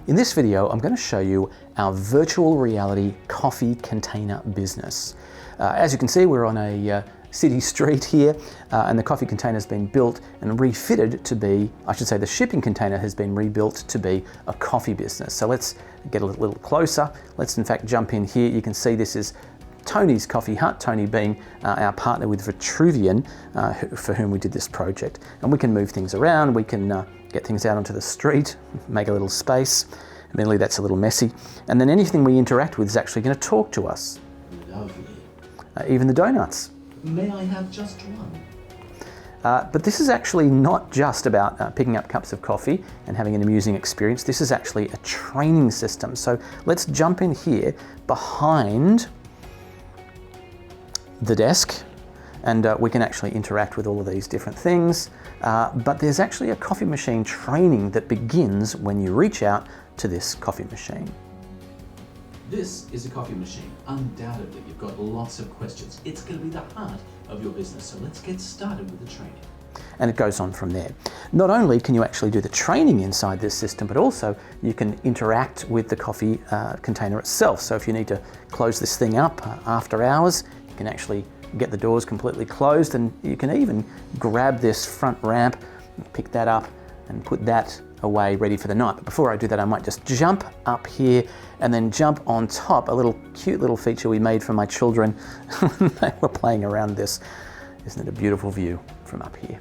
In this video, I'm going to show you our virtual reality coffee container business. As you can see, we're on a city street here, and the coffee container has been built and refitted to be, I should say the shipping container has been rebuilt to be a coffee business. So let's get a little closer. Let's in fact jump in here. You can see this is Tony's Coffee Hut, Tony being our partner with Vitruvian, for whom we did this project. And we can move things around, we can get things out onto the street, make a little space. Admittedly, that's a little messy. And then anything we interact with is actually going to talk to us. Lovely. Even the donuts. May I have just one? But this is actually not just about picking up cups of coffee and having an amusing experience. This is actually a training system. So let's jump in here behind the desk, and we can actually interact with all of these different things. But there's actually a coffee machine training that begins when you reach out to this coffee machine. This is a coffee machine. Undoubtedly, you've got lots of questions. It's going to be the heart of your business. So let's get started with the training. And it goes on from there. Not only can you actually do the training inside this system, but also you can interact with the coffee container itself. So if you need to close this thing up after hours, you can actually get the doors completely closed, and you can even grab this front ramp, pick that up and put that away ready for the night. But before I do that, I might just jump up here and then jump on top, a cute little feature we made for my children when they were playing around this. Isn't it a beautiful view from up here?